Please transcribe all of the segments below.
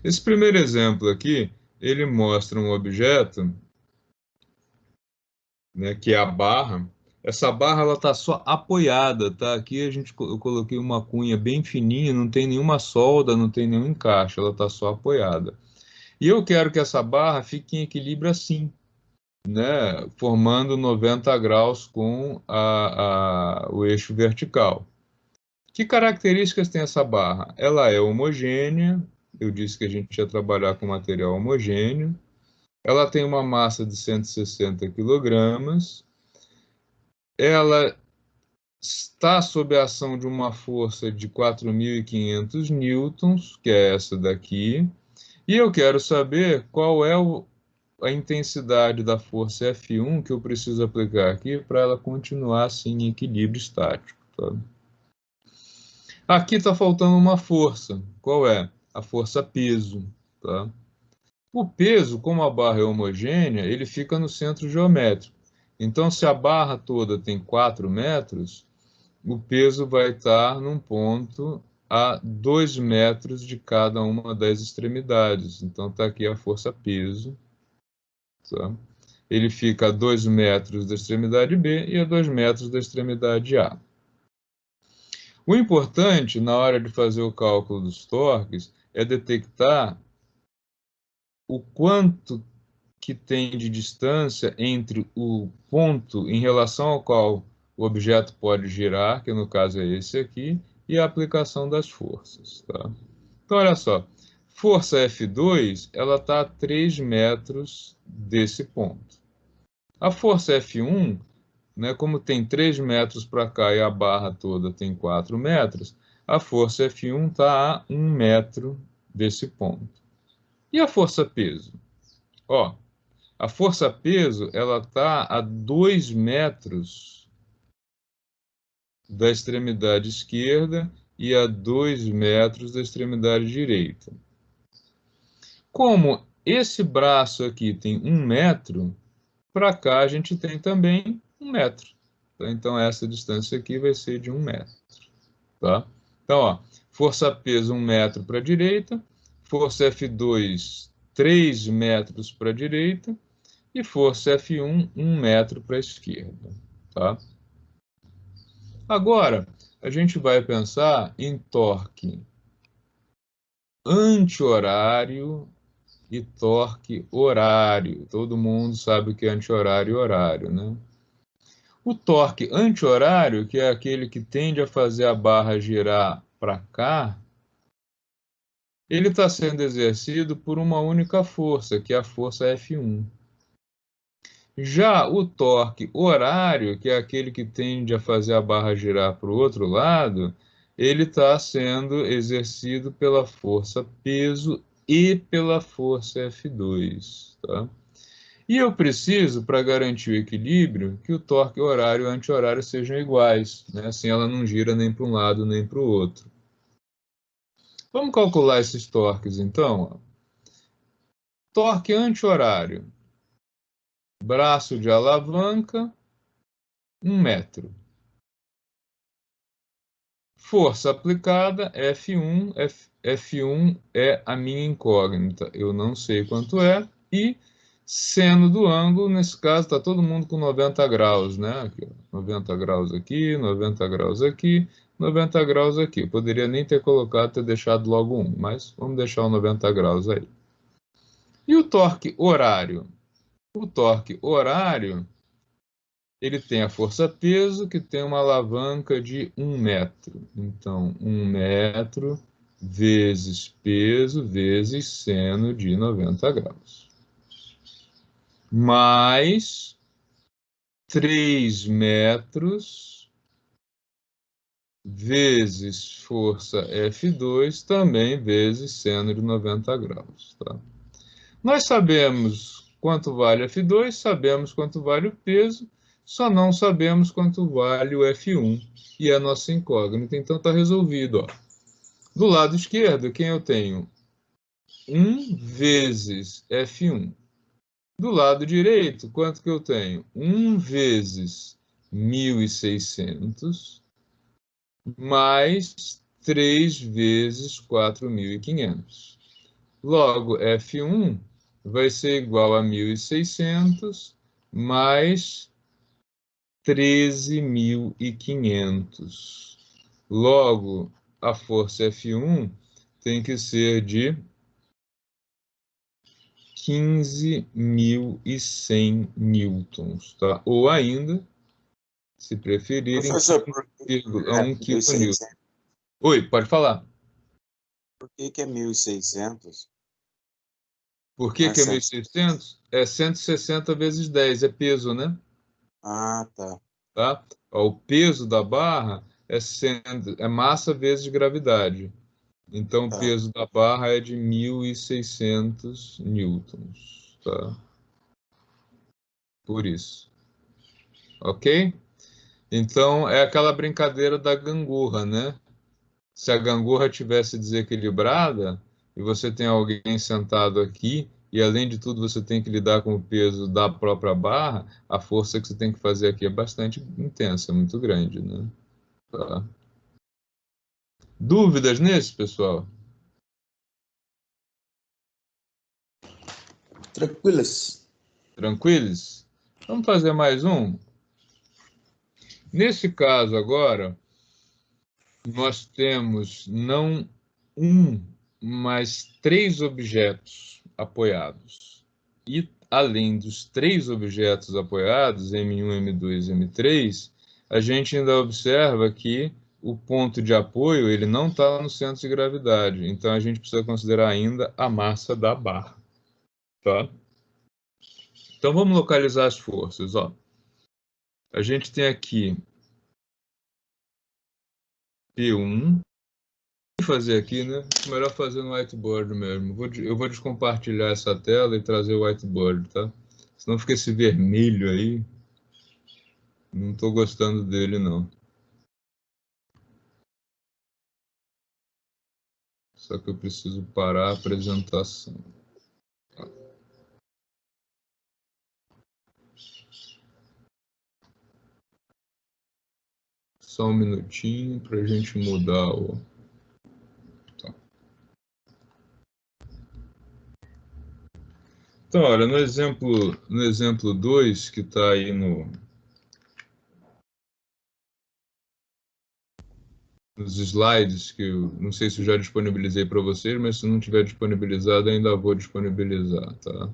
Esse primeiro exemplo aqui, ele mostra um objeto, né, que é a barra. Essa barra ela está só apoiada, tá? Aqui eu coloquei uma cunha bem fininha, não tem nenhuma solda, não tem nenhum encaixe, ela está só apoiada. E eu quero que essa barra fique em equilíbrio assim, né, formando 90 graus com o eixo vertical. Que características tem essa barra? Ela é homogênea, eu disse que a gente ia trabalhar com material homogêneo. Ela tem uma massa de 160 quilogramas. Ela está sob a ação de uma força de 4.500 newtons, que é essa daqui. E eu quero saber qual é a intensidade da força F1 que eu preciso aplicar aqui para ela continuar assim em equilíbrio estático. Tá? Aqui está faltando uma força. Qual é? A força peso. Tá? O peso, como a barra é homogênea, ele fica no centro geométrico. Então, se a barra toda tem 4 metros, o peso vai estar num ponto a 2 metros de cada uma das extremidades. Então, está aqui a força peso. Tá? Ele fica a 2 metros da extremidade B e a 2 metros da extremidade A. O importante, na hora de fazer o cálculo dos torques, é detectar o quanto que tem de distância entre o ponto em relação ao qual o objeto pode girar, que no caso é esse aqui, e a aplicação das forças. Tá? Então, olha só, força F2, ela está a 3 metros desse ponto. A força F1, né, como tem 3 metros para cá e a barra toda tem 4 metros, a força F1 está a 1 metro desse ponto. E a força peso? Ó, a força peso ela está a 2 metros da extremidade esquerda e a 2 metros da extremidade direita. Como esse braço aqui tem 1 metro, para cá a gente tem também 1 metro. Então essa distância aqui vai ser de 1 metro. Tá? Então, ó, força peso 1 metro para a direita, força F2 3 metros para a direita e força F1 1 metro para a esquerda. Tá? Agora, a gente vai pensar em torque anti-horário e torque horário. Todo mundo sabe o que é anti-horário e horário, né? O torque anti-horário, que é aquele que tende a fazer a barra girar para cá, ele está sendo exercido por uma única força, que é a força F1. Já o torque horário, que é aquele que tende a fazer a barra girar para o outro lado, ele está sendo exercido pela força peso e pela força F2. Tá? E eu preciso, para garantir o equilíbrio, que o torque horário e o anti-horário sejam iguais, né? Assim ela não gira nem para um lado nem para o outro. Vamos calcular esses torques, então. Torque anti-horário. Braço de alavanca, 1 metro. Força aplicada, F1. F1 é a minha incógnita. Eu não sei quanto é. E seno do ângulo, nesse caso, está todo mundo com 90 graus, né? Aqui, 90 graus aqui, 90 graus aqui, 90 graus aqui. Eu poderia nem ter colocado, ter deixado logo 1, mas vamos deixar o 90 graus aí. E o torque horário? O torque horário, ele tem a força-peso, que tem uma alavanca de 1 metro. Então, 1 metro vezes peso vezes seno de 90 graus. Mais 3 metros vezes força F2, também vezes seno de 90 graus. Tá? Nós sabemos quanto vale F2, sabemos quanto vale o peso, só não sabemos quanto vale o F1 e a nossa incógnita. Então está resolvido. Ó. Do lado esquerdo, quem eu tenho? 1 vezes F1. Do lado direito, quanto que eu tenho? 1 vezes 1.600 mais 3 vezes 4.500. Logo, F1 vai ser igual a 1.600 mais 13.500. Logo, a força F1 tem que ser de 15.100 newtons, tá? Ou ainda, se preferirem, Professor, por que 15,1 é 1.600? kN. Oi, pode falar. Por que é 1.600? Por Não que é que é 100? 1.600? É 160 vezes 10, é peso, né? Ah, tá. Tá? Ó, o peso da barra é massa vezes gravidade. Então, o Tá. peso da barra é de 1.600 newtons, tá? Por isso, ok? Então, é aquela brincadeira da gangorra, né? Se a gangorra tivesse desequilibrada e você tem alguém sentado aqui e além de tudo você tem que lidar com o peso da própria barra, a força que você tem que fazer aqui é bastante intensa, muito grande, né? Tá. Dúvidas nesse, pessoal? Tranquilas. Tranquilos? Vamos fazer mais um? Nesse caso agora, nós temos não um, mas três objetos apoiados. E além dos três objetos apoiados, M1, M2 e M3, a gente ainda observa que o ponto de apoio ele não está no centro de gravidade. Então a gente precisa considerar ainda a massa da barra. Tá? Então vamos localizar as forças. Ó. A gente tem aqui P1. Fazer aqui, né? Melhor fazer no whiteboard mesmo. Eu vou descompartilhar essa tela e trazer o whiteboard, tá? Senão fica esse vermelho aí. Não estou gostando dele, não. Só que eu preciso parar a apresentação. Só um minutinho para a gente mudar o... Tá. Então, olha, no exemplo 2, que está aí nos slides, que eu não sei se eu já disponibilizei para vocês, mas se não tiver disponibilizado, ainda vou disponibilizar, tá?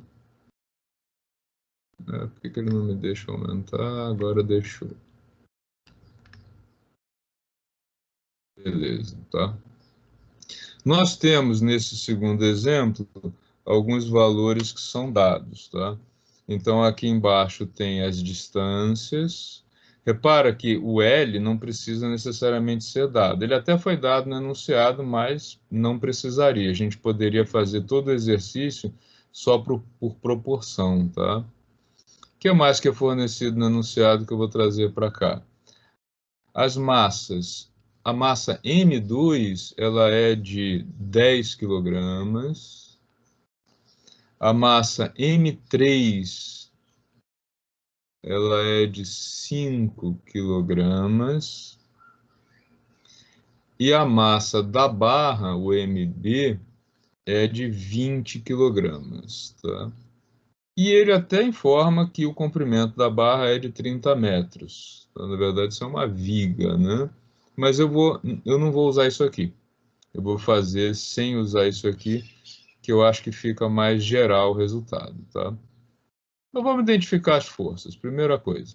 Por que ele não me deixa aumentar? Agora deixou. Beleza, tá? Nós temos nesse segundo exemplo alguns valores que são dados, tá? Então aqui embaixo tem as distâncias. Repara que o L não precisa necessariamente ser dado. Ele até foi dado no enunciado, mas não precisaria. A gente poderia fazer todo o exercício só por proporção, tá? O que mais que é fornecido no enunciado que eu vou trazer para cá? As massas. A massa M2 ela é de 10 quilogramas. A massa M3 ela é de 5 quilogramas. E a massa da barra, o MB, é de 20 quilogramas, tá? E ele até informa que o comprimento da barra é de 30 metros. Então, na verdade, isso é uma viga, né? Mas eu não vou usar isso aqui. Eu vou fazer sem usar isso aqui, que eu acho que fica mais geral o resultado, tá? Então vamos identificar as forças. Primeira coisa,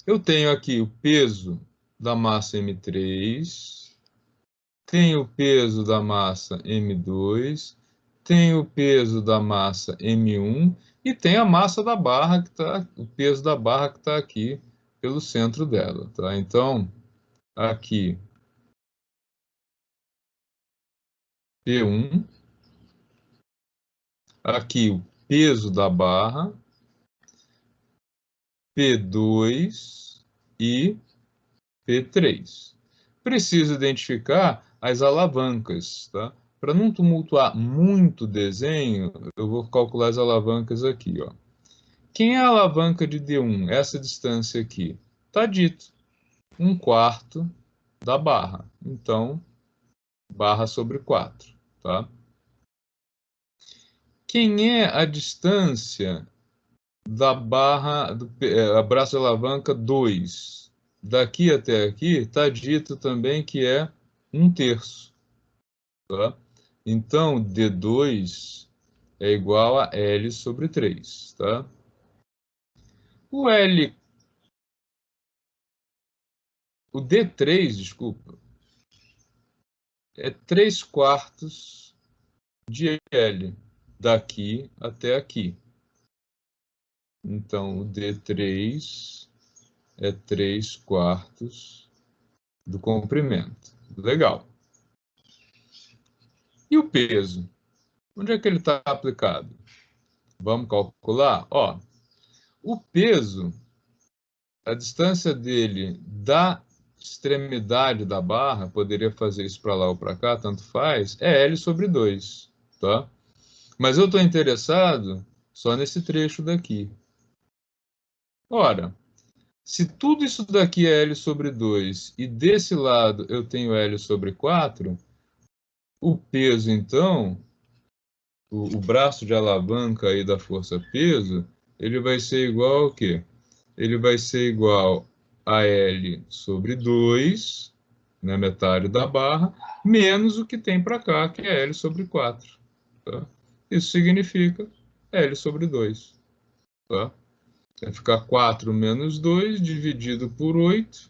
eu tenho aqui o peso da massa M3, tenho o peso da massa M2, tenho o peso da massa M1 e tem a massa da barra que está, o peso da barra que está aqui pelo centro dela, tá? Então, aqui P1, aqui o peso da barra, P2 e P3. Preciso identificar as alavancas, tá? Para não tumultuar muito o desenho, eu vou calcular as alavancas aqui, ó. Quem é a alavanca de D1? Essa distância aqui. Está dito, 1/4 da barra. Então, barra sobre 4, tá? Quem é a distância da barra, a braço de alavanca 2? Daqui até aqui, está dito também que é 1/3. Tá? Então, D2 é igual a L sobre 3. Tá? O D3, desculpa, é 3/4 de L, daqui até aqui. Então, o D3 é 3/4 do comprimento. Legal. E o peso? Onde é que ele está aplicado? Vamos calcular? Ó, o peso, a distância dele da extremidade da barra, poderia fazer isso para lá ou para cá, tanto faz, é L sobre 2, tá? Mas eu estou interessado só nesse trecho daqui. Ora, se tudo isso daqui é L sobre 2 e desse lado eu tenho L sobre 4, o peso, então, o braço de alavanca aí da força-peso, ele vai ser igual ao quê? Ele vai ser igual a L sobre 2, na metade da barra, menos o que tem para cá, que é L sobre 4. Tá? Isso significa L sobre 2. Tá? Vai ficar 4 menos 2 dividido por 8.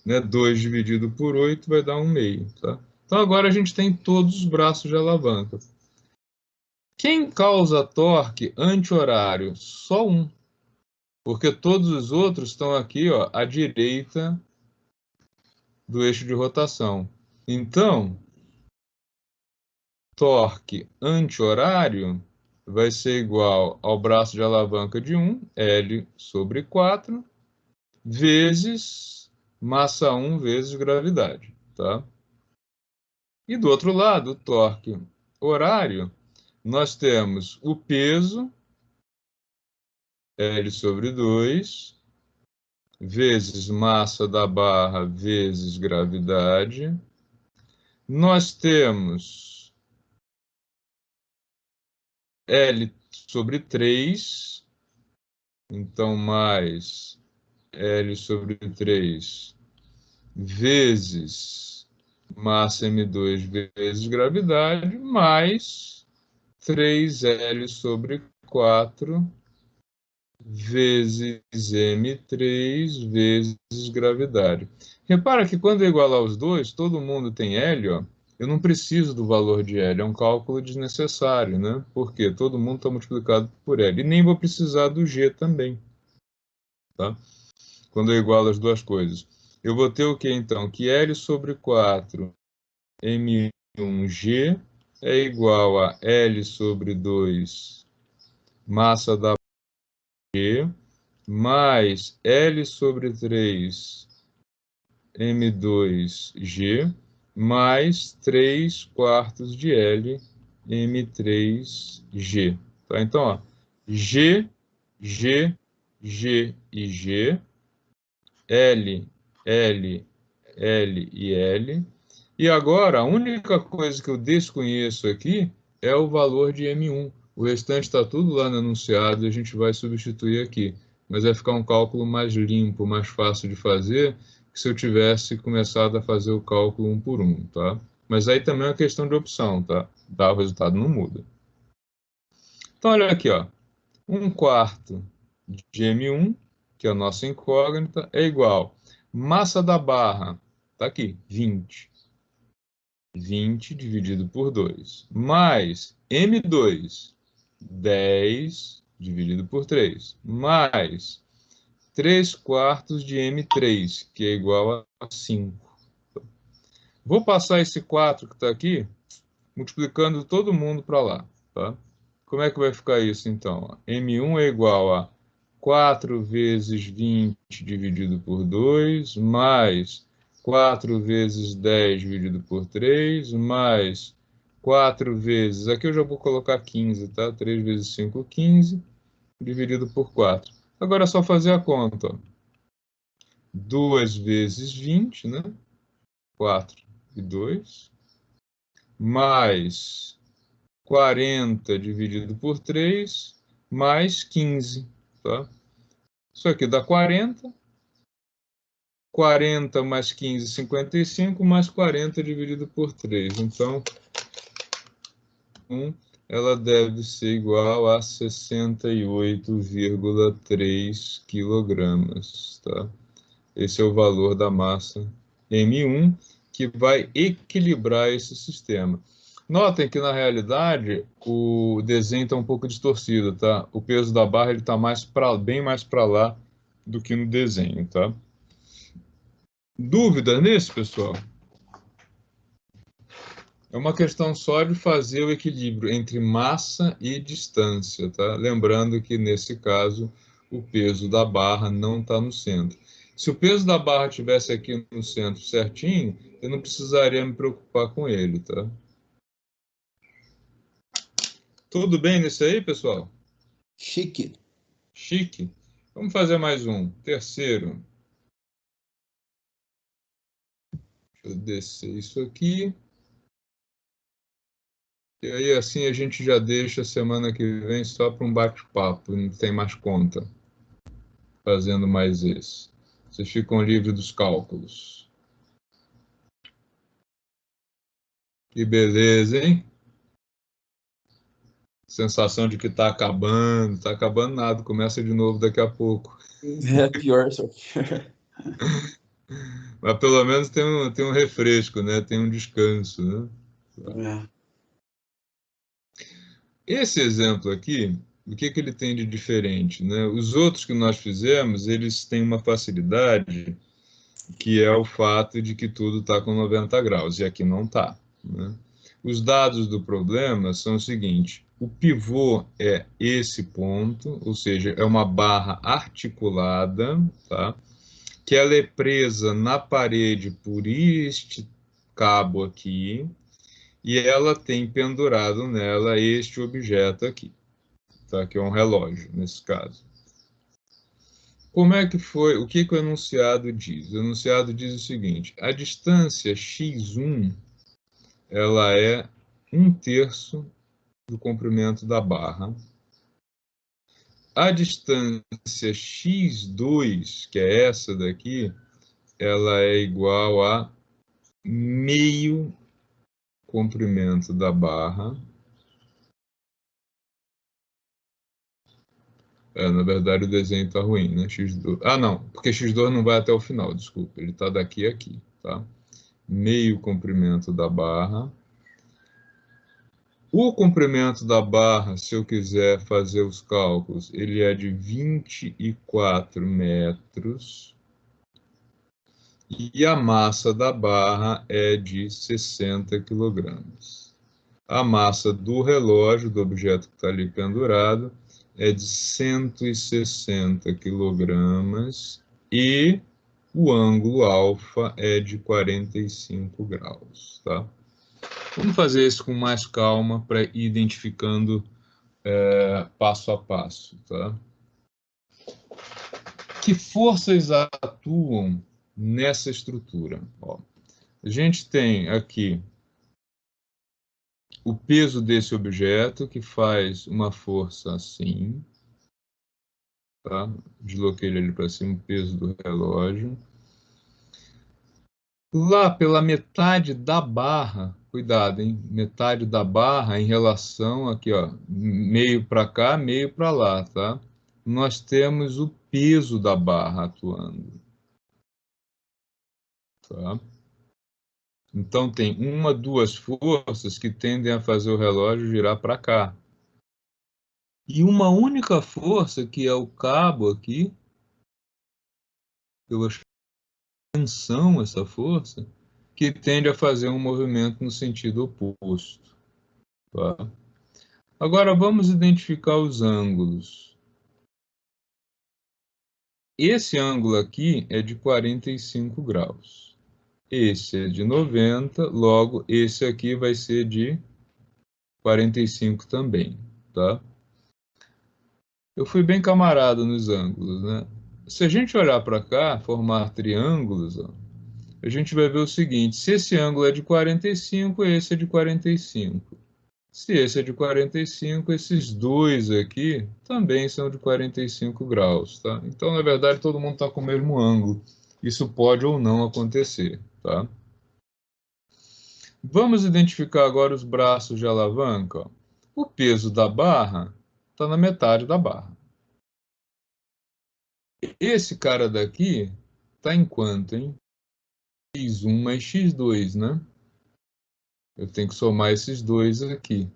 Né? 2 dividido por 8 vai dar 1/2. Tá? Então agora a gente tem todos os braços de alavanca. Quem causa torque anti-horário? Só um. Porque todos os outros estão aqui, ó, à direita do eixo de rotação. Então, torque anti-horário vai ser igual ao braço de alavanca de 1, L sobre 4, vezes massa 1 vezes gravidade. Tá? E do outro lado, o torque horário, nós temos o peso, L sobre 2, vezes massa da barra vezes gravidade. Nós temos L sobre 3, então mais L sobre 3 vezes massa M2 vezes gravidade, mais 3L sobre 4 vezes M3 vezes gravidade. Repara que quando eu igualar os dois, todo mundo tem L, ó, eu não preciso do valor de L, é um cálculo desnecessário, né? Porque todo mundo está multiplicado por L. E nem vou precisar do G também, tá? Quando eu igualo as duas coisas. Eu vou ter o que então? Que L sobre 4 M1G é igual a L sobre 2 massa da G mais L sobre 3 M2G mais 3/4 de L M3G. Tá? Então, ó, G, G, G e G, L, L, L e L. E agora, a única coisa que eu desconheço aqui é o valor de M1. O restante está tudo lá no enunciado e a gente vai substituir aqui. Mas vai ficar um cálculo mais limpo, mais fácil de fazer, que se eu tivesse começado a fazer o cálculo um por um, tá? Mas aí também é uma questão de opção, tá? O resultado não muda. Então, olha aqui, ó. 1/4 de M1, que é a nossa incógnita, é igual. Massa da barra, tá aqui, 20. 20 dividido por 2, mais M2, 10 dividido por 3, mais 3/4 de M3, que é igual a 5. Vou passar esse 4 que está aqui, multiplicando todo mundo para lá. Tá? Como é que vai ficar isso, então? M1 é igual a 4 vezes 20 dividido por 2, mais 4 vezes 10 dividido por 3, mais 4 vezes... Aqui eu já vou colocar 15, tá? 3 vezes 5, 15, dividido por 4. Agora é só fazer a conta. Ó. 2 vezes 20, né? 4 e 2, mais 40 dividido por 3 mais 15, tá? Isso aqui dá 40. 40 mais 15, 55, mais 40 dividido por 3. Então, ela deve ser igual a 68,3 quilogramas, tá? Esse é o valor da massa M1, que vai equilibrar esse sistema. Notem que, na realidade, o desenho está um pouco distorcido, tá? O peso da barra está bem mais para lá do que no desenho, tá? Dúvida nisso, pessoal? É uma questão só de fazer o equilíbrio entre massa e distância, tá? Lembrando que, nesse caso, o peso da barra não está no centro. Se o peso da barra estivesse aqui no centro certinho, eu não precisaria me preocupar com ele, tá? Tudo bem nisso aí, pessoal? Chique. Chique. Vamos fazer mais um. Terceiro. Deixa eu descer isso aqui. E aí, assim, a gente já deixa a semana que vem só para um bate-papo, não tem mais conta fazendo mais esse. Vocês ficam livres dos cálculos. Que beleza, hein? Sensação de que está acabando nada, começa de novo daqui a pouco. É pior, só. Mas pelo menos tem um refresco, né? Tem um descanso, né? É. Esse exemplo aqui, o que ele tem de diferente, né? Os outros que nós fizemos, eles têm uma facilidade, que é o fato de que tudo está com 90 graus, e aqui não está, né? Os dados do problema são o seguinte: o pivô é esse ponto, ou seja, é uma barra articulada, tá? Que ela é presa na parede por este cabo aqui, e ela tem pendurado nela este objeto aqui, tá? Que é um relógio, nesse caso. Como é que foi? O que o enunciado diz? O enunciado diz o seguinte: a distância x1 ela é 1/3 do comprimento da barra. A distância x2, que é essa daqui, ela é igual a meio comprimento da barra. Na verdade, o desenho está ruim, né? X2. Ah, não, porque x2 não vai até o final, desculpa. Ele está daqui a aqui, tá? Meio comprimento da barra. O comprimento da barra, se eu quiser fazer os cálculos, ele é de 24 metros. E a massa da barra é de 60 quilogramas. A massa do relógio, do objeto que está ali pendurado, é de 160 quilogramas e o ângulo alfa é de 45 graus, tá? Vamos fazer isso com mais calma para ir identificando passo a passo, tá? Que forças atuam nessa estrutura? Ó, a gente tem aqui o peso desse objeto, que faz uma força assim, tá? Desloquei ele ali para cima, o peso do relógio. Lá pela metade da barra, cuidado, hein? Metade da barra em relação aqui, ó, meio para cá, meio para lá, tá? Nós temos o peso da barra atuando, tá? Então tem uma, duas forças que tendem a fazer o relógio girar para cá. E uma única força, que é o cabo aqui, eu acho tensão essa força, que tende a fazer um movimento no sentido oposto, tá? Agora vamos identificar os ângulos. Esse ângulo aqui é de 45 graus. Esse é de 90, logo esse aqui vai ser de 45 também, tá? Eu fui bem camarada nos ângulos, né? Se a gente olhar para cá, formar triângulos, ó, a gente vai ver o seguinte: se esse ângulo é de 45, esse é de 45. Se esse é de 45, esses dois aqui também são de 45 graus, tá? Então, na verdade, todo mundo está com o mesmo ângulo. Isso pode ou não acontecer, tá? Vamos identificar agora os braços de alavanca. Ó. O peso da barra está na metade da barra. Esse cara daqui está em quanto, hein? x1 mais x2, né? Eu tenho que somar esses dois aqui,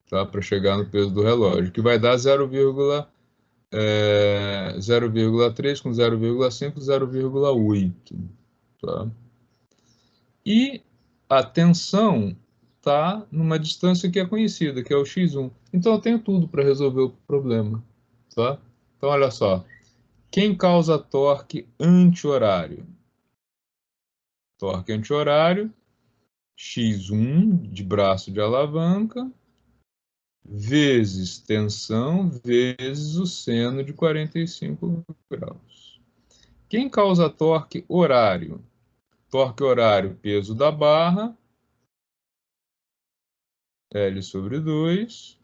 tá? Para chegar no peso do relógio, que vai dar 0,3 com 0,5, 0,8, tá? E a tensão está numa distância que é conhecida, que é o x1. Então eu tenho tudo para resolver o problema, tá? Então olha só, quem causa torque anti-horário? Torque anti-horário, x1 de braço de alavanca, vezes tensão, vezes o seno de 45 graus. Quem causa torque horário? Torque horário, peso da barra, L sobre 2,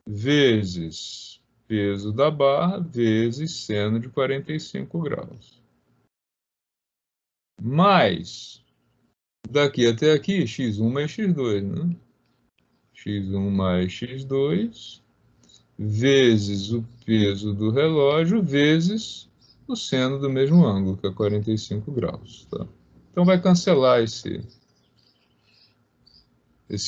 vezes peso da barra, vezes seno de 45 graus. Mais, daqui até aqui, x1 mais x2, né? x1 mais x2, vezes o peso do relógio, vezes o seno do mesmo ângulo, que é 45 graus. Tá? Então vai cancelar esse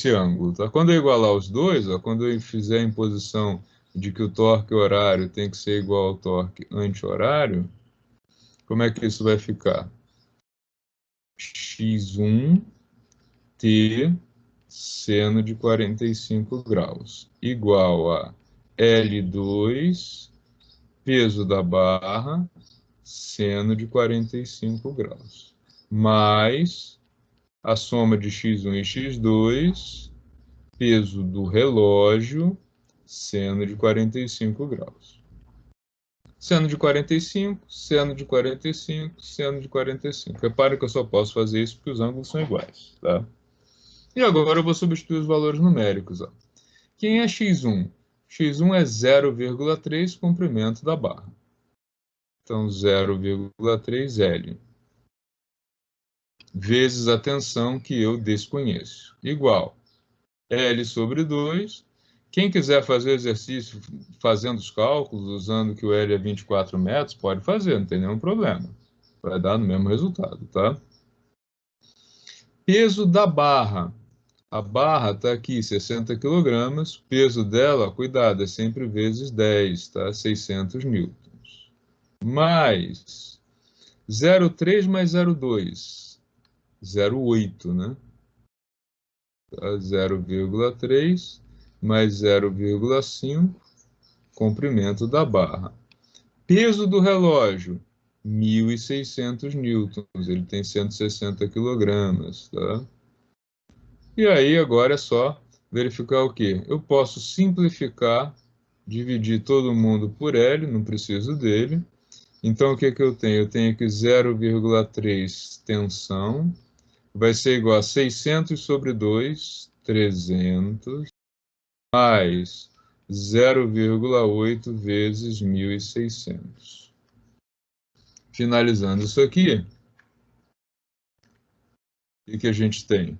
ângulo. Tá? Quando eu igualar os dois, ó, quando eu fizer a imposição de que o torque horário tem que ser igual ao torque anti-horário, como é que isso vai ficar? x1 t seno de 45 graus igual a L2 peso da barra seno de 45 graus mais a soma de x1 e x2 peso do relógio seno de 45 graus. Seno de 45, seno de 45, seno de 45. Repare que eu só posso fazer isso porque os ângulos são iguais, tá? E agora eu vou substituir os valores numéricos. Ó. Quem é x1? x1 é 0,3 comprimento da barra. Então, 0,3 L. Vezes a tensão que eu desconheço. Igual L sobre 2. Quem quiser fazer o exercício fazendo os cálculos, usando que o L é 24 metros, pode fazer, não tem nenhum problema. Vai dar no mesmo resultado, tá? Peso da barra. A barra está aqui, 60 kg. O peso dela, cuidado, é sempre vezes 10, tá? 600 newtons. Mais 0,3 mais 0,2. 0,8, né? Tá? 0,3 mais 0,5, comprimento da barra. Peso do relógio, 1.600 newtons, ele tem 160 quilogramas, tá? E aí agora é só verificar o quê? Eu posso simplificar, dividir todo mundo por L, não preciso dele. Então o que que eu tenho? Eu tenho aqui 0,3 tensão, vai ser igual a 600 sobre 2, 300, mais 0,8 vezes 1.600. Finalizando isso aqui, o que a gente tem?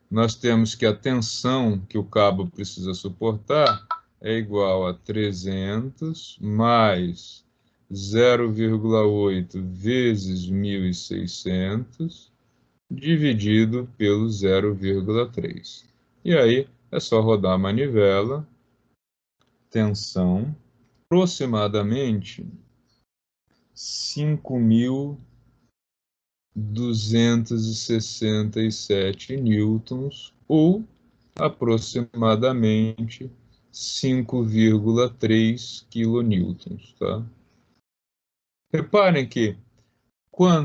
Nós temos que a tensão que o cabo precisa suportar é igual a 300 mais 0,8 vezes 1.600 dividido pelo 0,3. E aí é só rodar a manivela, tensão, aproximadamente 5.267 newtons, ou aproximadamente 5,3 kilonewtons, tá? Reparem que quando